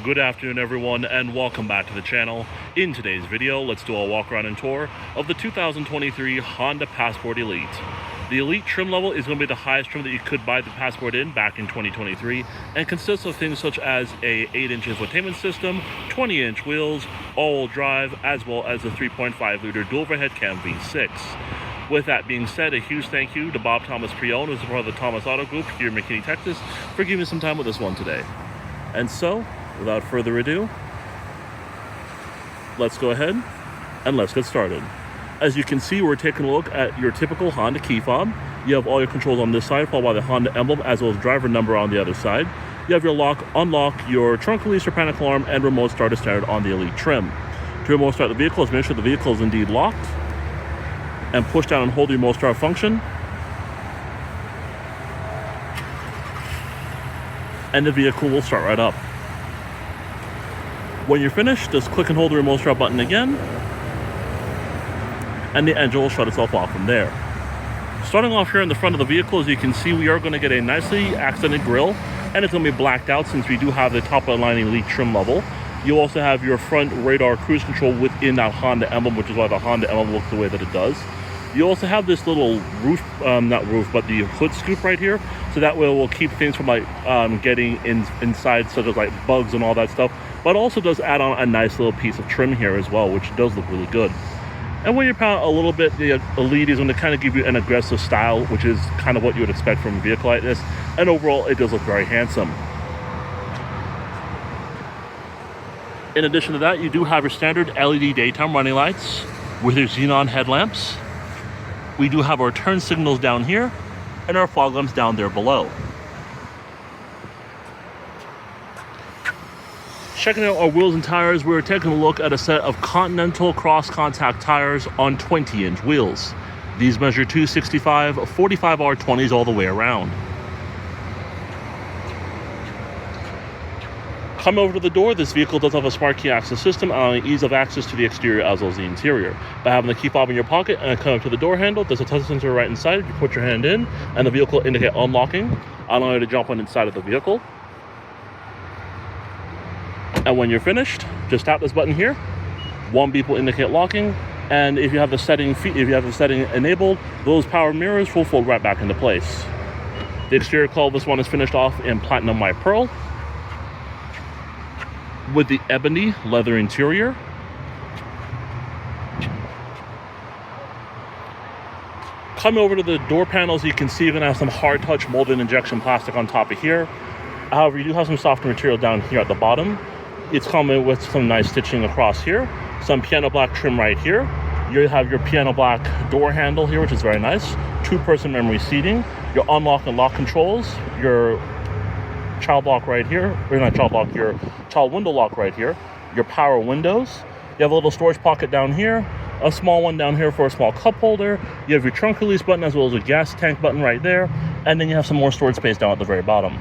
Good afternoon everyone and welcome back to the channel. In today's video, let's do a walk around and tour of the 2023 Honda Passport Elite. The Elite trim level is going to be the highest trim that you could buy the Passport in back in 2023 and consists of things such as a 8-inch infotainment system, 20-inch wheels, all-wheel drive, as well as a 3.5-liter dual overhead cam V6. With that being said, a huge thank you to Bob Thomas Pre-Owned, who's a part of the Thomas Auto Group here in McKinney, Texas, for giving me some time with this one today. And so, without further ado, let's go ahead and let's get started. As you can see, we're taking a look at your typical Honda key fob. You have all your controls on this side, followed by the Honda emblem, as well as driver number on the other side. You have your lock, unlock, your trunk release, your panic alarm, and remote start is standard on the Elite trim. To remote start the vehicle, make sure the vehicle is indeed locked, and push down and hold the remote start function, and the vehicle will start right up. When you're finished, just click and hold the remote start button again, and the engine will shut itself off from there. Starting off here in the front of the vehicle, as you can see, we are going to get a nicely accented grille, and it's going to be blacked out since we do have the top of the line Elite trim level. You also have your front radar cruise control within that Honda emblem, which is why the Honda emblem looks the way that it does. You also have this little roof, not roof, but the hood scoop right here, so that way it will keep things from getting inside, such as like bugs and all that stuff, but also does add on a nice little piece of trim here as well, which does look really good. And when you pound a little bit, the Elite is going to kind of give you an aggressive style, which is kind of what you would expect from a vehicle like this, and overall it does look very handsome. In addition to that, you do have your standard LED daytime running lights with your xenon headlamps. We do have our turn signals down here and our fog lamps down there below. Checking out our wheels and tires, we're taking a look at a set of Continental cross contact tires on 20-inch wheels. These measure 265 45R20s all the way around. Coming over to the door, this vehicle does have a smart key access system, allowing ease of access to the exterior as well as the interior. By having the key fob in your pocket and coming up to the door handle, there's a touch sensor right inside. You put your hand in, and the vehicle will indicate unlocking, allowing you to jump on inside of the vehicle. And when you're finished, just tap this button here. One beep will indicate locking, and if you have the setting enabled, those power mirrors will fold right back into place. The exterior color of this one is finished off in platinum white pearl, with the ebony leather interior. Coming over to the door panels, you can see you're going to have some hard touch molded injection plastic on top of here. However, you do have some softer material down here at the bottom. It's coming with some nice stitching across here, some piano black trim right here. You have your piano black door handle here, which is very nice. 2-person memory seating, your unlock and lock controls, your child lock right here, or not child lock, your child window lock right here, your power windows. You have a little storage pocket down here, a small one down here for a small cup holder. You have your trunk release button as well as a gas tank button right there, and then you have some more storage space down at the very bottom.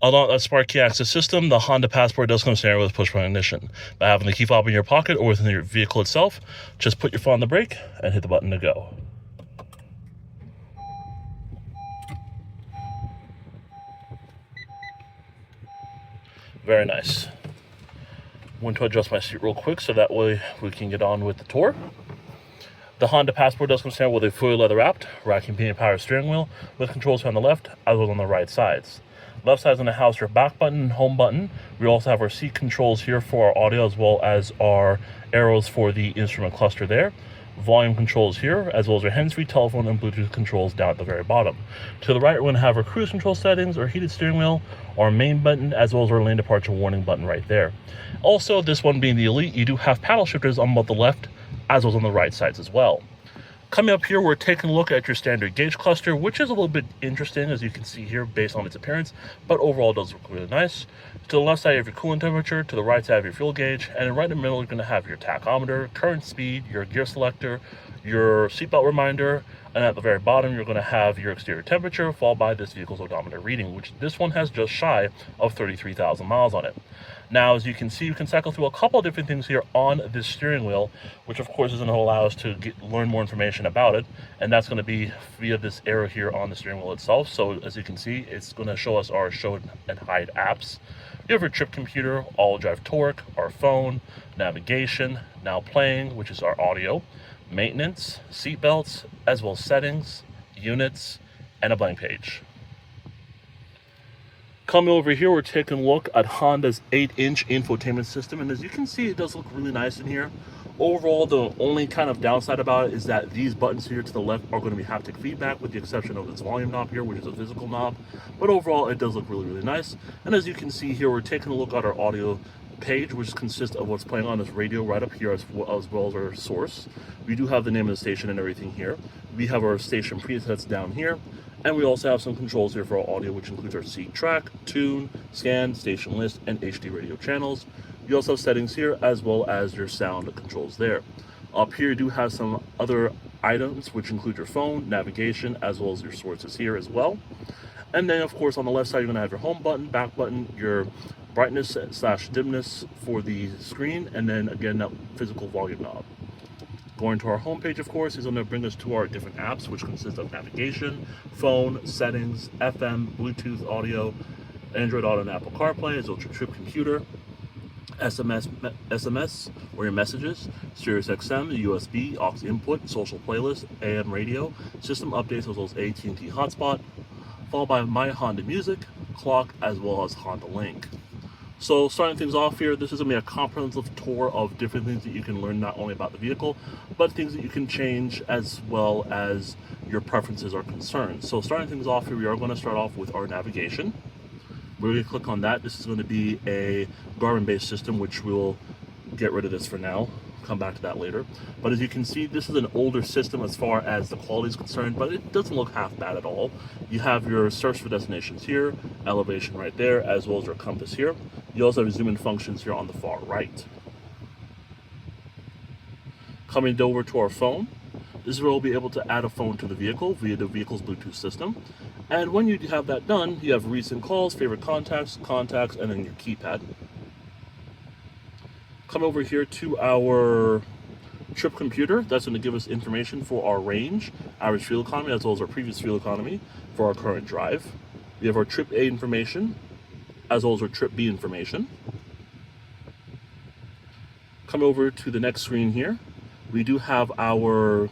Along that smart key access system, the Honda Passport does come standard with push-button ignition. By having the key fob in your pocket or within your vehicle itself, just put your foot on the brake and hit the button to go. Very nice. I'm going to adjust my seat real quick so that way we can get on with the tour. The Honda Passport does come standard with a fully leather-wrapped, racking painted power steering wheel with controls on the left as well as on the right sides. Left side is going to house your back button and home button. We also have our seat controls here for our audio as well as our arrows for the instrument cluster there. Volume controls here, as well as our hands-free telephone and Bluetooth controls down at the very bottom. To the right, we're going to have our cruise control settings, our heated steering wheel, our main button, as well as our lane departure warning button right there. Also, this one being the Elite, you do have paddle shifters on both the left as well as on the right sides as well. Coming up here, we're taking a look at your standard gauge cluster, which is a little bit interesting, as you can see here, based on its appearance, but overall it does look really nice. To the left side, you have your coolant temperature, to the right side, you have your fuel gauge, and right in the middle, you're going to have your tachometer, current speed, your gear selector, your seatbelt reminder, and at the very bottom you're going to have your exterior temperature followed by this vehicle's odometer reading, which this one has just shy of 33,000 miles on it. Now, as you can see, you can cycle through a couple of different things here on this steering wheel, which of course is going to allow us to learn more information about it, and that's going to be via this arrow here on the steering wheel itself. So as you can see, it's going to show us our show and hide apps. You have your trip computer, all drive torque, our phone, navigation, now playing, which is our audio, maintenance, seat belts, as well as settings, units, and a blank page. Coming over here, we're taking a look at Honda's 8-inch infotainment system, and as you can see, it does look really nice in here. Overall, the only kind of downside about it is that these buttons here to the left are going to be haptic feedback, with the exception of this volume knob here, which is a physical knob. But overall, it does look really, really nice. And as you can see here, we're taking a look at our audio page, which consists of what's playing on this radio right up here, as well as our source. We do have the name of the station and everything here. We have our station presets down here. And we also have some controls here for our audio, which includes our seat track, tune, scan, station list, and HD radio channels. You also have settings here, as well as your sound controls there. Up here, you do have some other items, which include your phone, navigation, as well as your sources here as well. And then, of course, on the left side, you're going to have your home button, back button, your brightness / dimness for the screen, and then, again, that physical volume knob. Going to our homepage, of course, is going to bring us to our different apps, which consist of navigation, phone, settings, FM, Bluetooth audio, Android Auto and Apple CarPlay, as well as your trip computer, SMS or your messages, Sirius XM, USB, aux input, social playlist, AM radio, system updates, as well as AT&T hotspot, followed by My Honda Music, clock, as well as Honda Link. So starting things off here, this is going to be a comprehensive tour of different things that you can learn not only about the vehicle, but things that you can change as well as your preferences are concerned. So starting things off here, we are going to start off with our navigation. We're going to click on that. This is going to be a Garmin-based system, which we'll get rid of this for now. Come back to that later. But as you can see, this is an older system as far as the quality is concerned, but it doesn't look half bad at all. You have your search for destinations here, elevation right there, as well as your compass here. You also have zoom in functions here on the far right. Coming over to our phone, this is where we'll be able to add a phone to the vehicle via the vehicle's Bluetooth system. And when you have that done, you have recent calls, favorite contacts, and then your keypad. Come over here to our trip computer. That's going to give us information for our range, average fuel economy, as well as our previous fuel economy for our current drive. We have our trip A information, as well as our trip B information. Come over to the next screen here. We do have our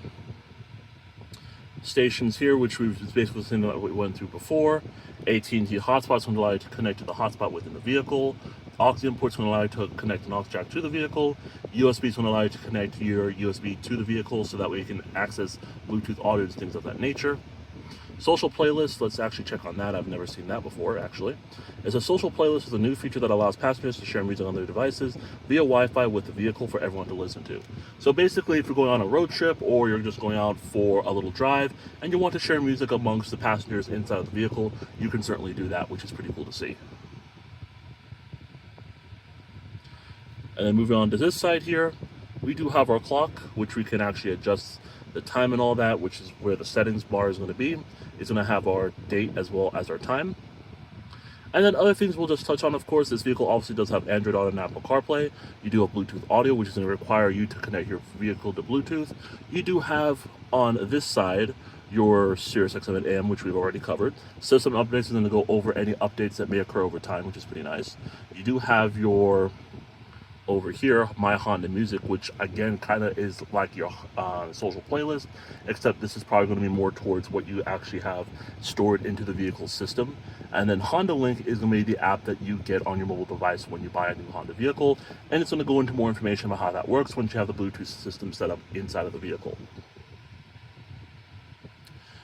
stations here, which we've basically seen what we went through before. AT&T hotspot's going to allow you to connect to the hotspot within the vehicle. Aux import's going to allow you to connect an aux jack to the vehicle. USB is going to allow you to connect your USB to the vehicle, so that way you can access Bluetooth audio and things of that nature. Social playlist, let's actually check on that. I've never seen that before, actually. It's a social playlist is a new feature that allows passengers to share music on their devices via Wi-Fi with the vehicle for everyone to listen to. So basically, if you're going on a road trip or you're just going out for a little drive and you want to share music amongst the passengers inside of the vehicle, you can certainly do that, which is pretty cool to see. And then moving on to this side here, we do have our clock, which we can actually adjust the time and all that, which is where the settings bar is going to be. It's going to have our date as well as our time. And then other things we'll just touch on, of course, this vehicle obviously does have Android Auto and Apple CarPlay. You do have Bluetooth audio, which is going to require you to connect your vehicle to Bluetooth. You do have on this side your Sirius XM and AM, which we've already covered. System updates is going to go over any updates that may occur over time, which is pretty nice. You do have your over here, My Honda Music, which again kind of is like your social playlist, except this is probably going to be more towards what you actually have stored into the vehicle system. And then Honda Link is going to be the app that you get on your mobile device when you buy a new Honda vehicle, and it's going to go into more information about how that works once you have the Bluetooth system set up inside of the vehicle.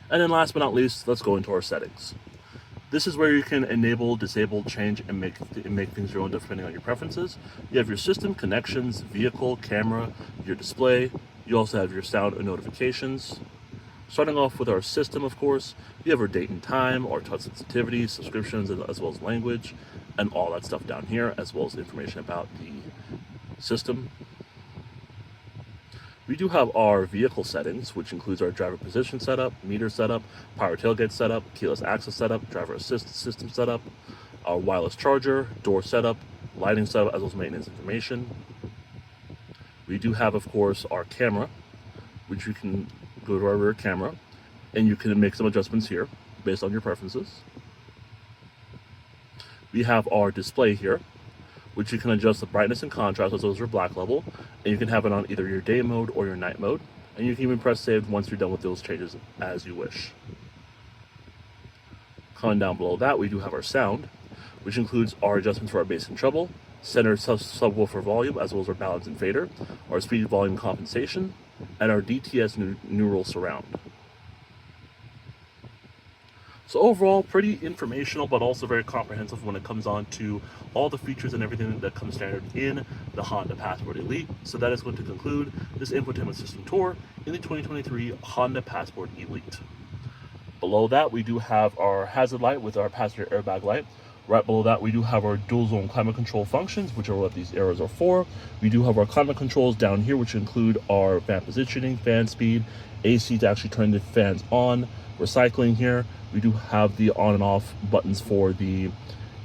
And then last but not least, let's go into our settings. This is where you can enable, disable, change, and make things your own depending on your preferences. You have your system, connections, vehicle, camera, your display. You also have your sound and notifications. Starting off with our system, of course, we have our date and time, our touch sensitivity, subscriptions, as well as language, and all that stuff down here, as well as information about the system. We do have our vehicle settings, which includes our driver position setup, meter setup, power tailgate setup, keyless access setup, driver assist system setup, our wireless charger, door setup, lighting setup, as well as maintenance information. We do have, of course, our camera, which you can go to our rear camera, and you can make some adjustments here based on your preferences. We have our display here, which you can adjust the brightness and contrast as well as your black level, and you can have it on either your day mode or your night mode, and you can even press save once you're done with those changes as you wish. Coming down below that, we do have our sound, which includes our adjustments for our bass and treble, center subwoofer volume, as well as our balance and fader, our speed volume compensation, and our DTS neural surround. So overall, pretty informational, but also very comprehensive when it comes on to all the features and everything that comes standard in the Honda Passport Elite. So that is going to conclude this infotainment system tour in the 2023 Honda Passport Elite. Below that, we do have our hazard light with our passenger airbag light. Right below that, we do have our dual zone climate control functions, which are what these arrows are for. We do have our climate controls down here, which include our fan positioning, fan speed, AC to actually turn the fans on, recycling here. We do have the on and off buttons for the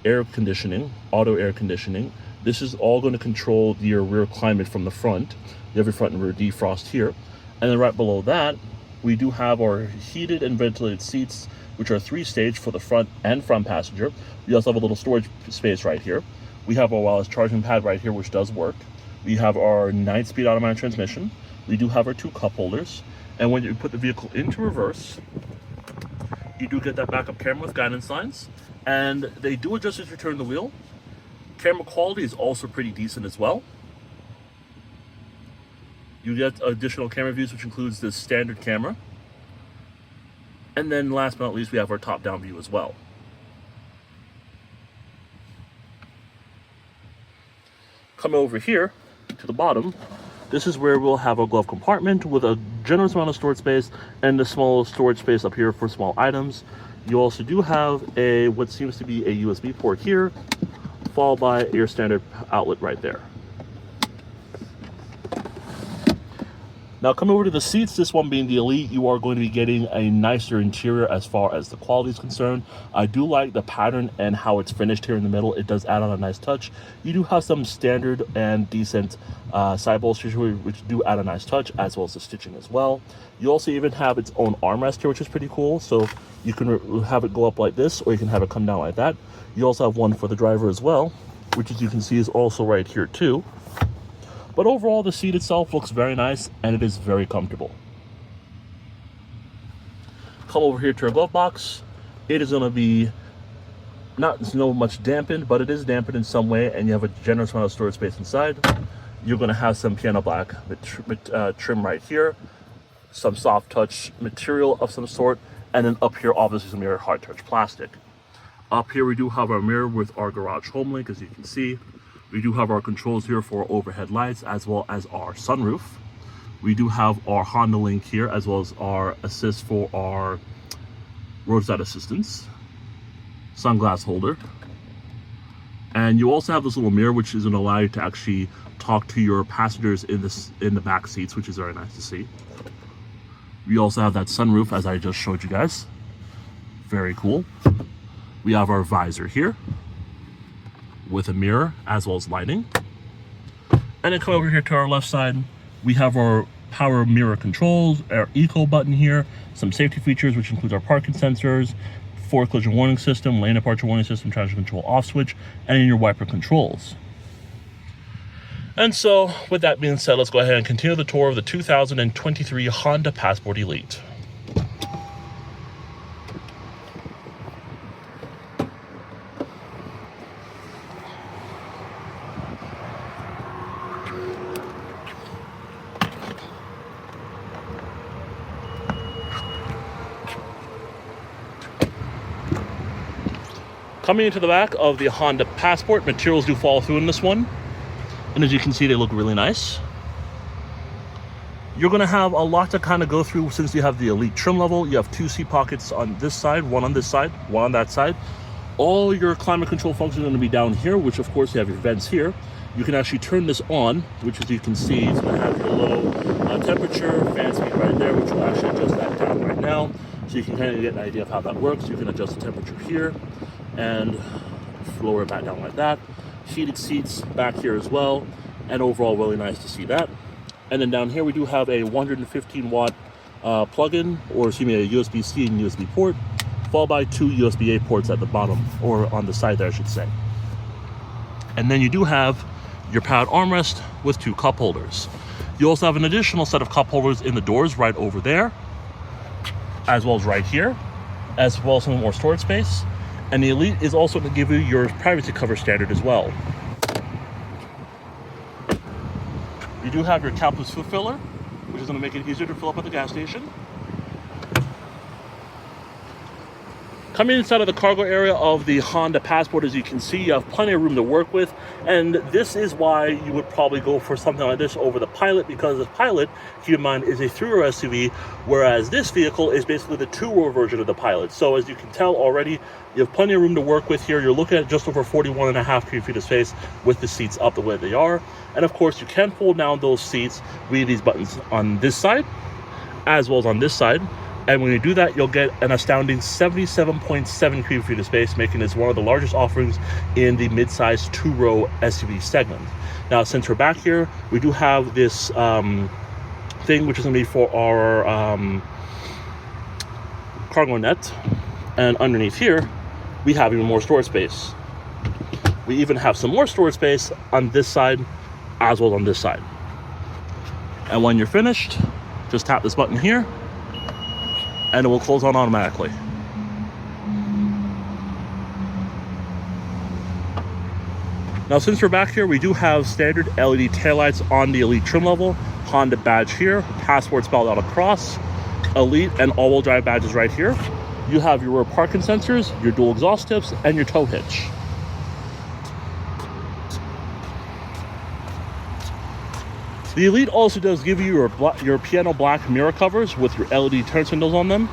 air conditioning, auto air conditioning. This is all going to control your rear climate from the front. You have your front and rear defrost here. And then right below that, we do have our heated and ventilated seats, which are 3-stage for the front and front passenger. We also have a little storage space right here. We have our wireless charging pad right here, which does work. We have our 9-speed automatic transmission. We do have our 2 cup holders. And when you put the vehicle into reverse, you do get that backup camera with guidance lines, and they do adjust as you turn the wheel. Camera quality is also pretty decent as well. You get additional camera views, which includes the standard camera. And then last but not least, we have our top-down view as well. Coming over here to the bottom, this is where we'll have a glove compartment with a generous amount of storage space and a small storage space up here for small items. You also do have what seems to be a USB port here, followed by your standard outlet right there. Now coming over to the seats, this one being the Elite, you are going to be getting a nicer interior as far as the quality is concerned. I do like the pattern and how it's finished here in the middle. It does add on a nice touch. You do have some standard and decent side bolsters which do add a nice touch, as well as the stitching as well. You also even have its own armrest here, which is pretty cool. So you can have it go up like this, or you can have it come down like that. You also have one for the driver as well, which as you can see is also right here too. But overall, the seat itself looks very nice and it is very comfortable. Come over here to our glove box. It is going to be not so much dampened, but it is dampened in some way, and you have a generous amount of storage space inside. You're going to have some piano black trim right here, some soft touch material of some sort, and then up here, obviously, some mirror hard touch plastic. Up here, we do have our mirror with our garage home link, as you can see. We do have our controls here for overhead lights, as well as our sunroof. We do have our Honda link here, as well as our assist for our roadside assistance, sunglass holder. And you also have this little mirror, which is going to allow you to actually talk to your passengers in the back seats, which is very nice to see. We also have that sunroof, as I just showed you guys. Very cool. We have our visor here with a mirror as well as lighting. And then come over here to our left side, we have our power mirror controls, our eco button here, some safety features, which includes our parking sensors, forward collision warning system, lane departure warning system, traction control off switch, and your wiper controls. And so with that being said, let's go ahead and continue the tour of the 2023 Honda Passport Elite. Coming into the back of the Honda Passport, materials do fall through in this one. And as you can see, they look really nice. You're gonna have a lot to kind of go through since you have the Elite trim level. You have 2 seat pockets on this side, one on this side, one on that side. All your climate control functions are going to be down here, which of course you have your vents here. You can actually turn this on, which as you can see, it's going to have your low temperature, fan speed right there, which will actually adjust that down right now. So you can kind of get an idea of how that works. You can adjust the temperature here and lower it back down like that. Heated seats back here as well, and overall really nice to see that. And then down here we do have a 115 watt plug-in, or excuse me, a USB-C and USB port, followed by 2 USB-A ports at the bottom, or on the side there I should say. And then you do have your powered armrest with 2 cup holders. You also have an additional set of cup holders in the doors right over there, as well as right here, as well as some more storage space. And the Elite is also going to give you your privacy cover standard as well. You do have your capless foot filler, which is going to make it easier to fill up at the gas station. Coming inside of the cargo area of the Honda Passport, as you can see, you have plenty of room to work with, and this is why you would probably go for something like this over the Pilot, because the Pilot, keep in mind, is a 3-row SUV, whereas this vehicle is basically the 2-row version of the Pilot. So as you can tell already, you have plenty of room to work with here. You're looking at just over 41.5 cubic feet of space with the seats up the way they are. And of course, you can fold down those seats via these buttons on this side, as well as on this side. And when you do that, you'll get an astounding 77.7 cubic feet of space, making this one of the largest offerings in the mid-size 2-row SUV segment. Now, since we're back here, we do have this thing, which is going to be for our cargo net. And underneath here, we have even more storage space. We even have some more storage space on this side, as well as on this side. And when you're finished, just tap this button here, and it will close on automatically. Now, since we're back here, we do have standard LED taillights on the Elite trim level, Honda badge here, Passport spelled out across, Elite and all-wheel drive badges right here. You have your rear parking sensors, your dual exhaust tips, and your tow hitch. The Elite also does give you your piano black mirror covers with your LED turn signals on them.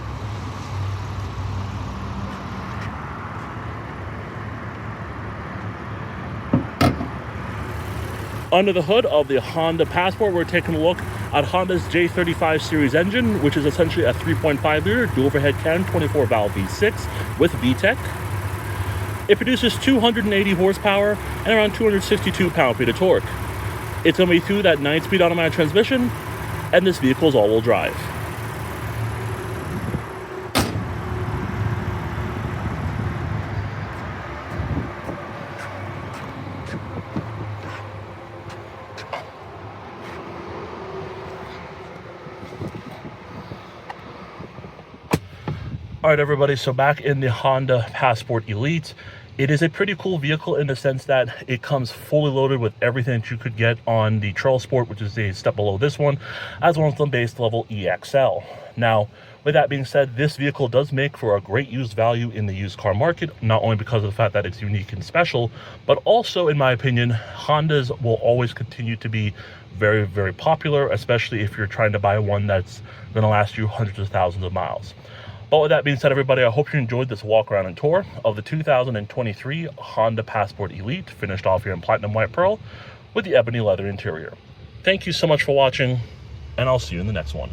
Under the hood of the Honda Passport, we're taking a look at Honda's J35 series engine, which is essentially a 3.5 liter dual overhead cam 24 valve V6 with VTEC. It produces 280 horsepower and around 262 pound-feet of torque. It's going to be through that 9-speed automatic transmission, and this vehicle is all-wheel drive. All right, everybody, so back in the Honda Passport Elite, it is a pretty cool vehicle in the sense that it comes fully loaded with everything that you could get on the Trail Sport, which is a step below this one, as well as the base level EXL. Now, with that being said, this vehicle does make for a great used value in the used car market, not only because of the fact that it's unique and special, but also, in my opinion, Hondas will always continue to be very, very popular, especially if you're trying to buy one that's going to last you hundreds of thousands of miles. But with that being said, everybody, I hope you enjoyed this walk around and tour of the 2023 Honda Passport Elite, finished off here in platinum white pearl with the ebony leather interior. Thank you so much for watching, and I'll see you in the next one.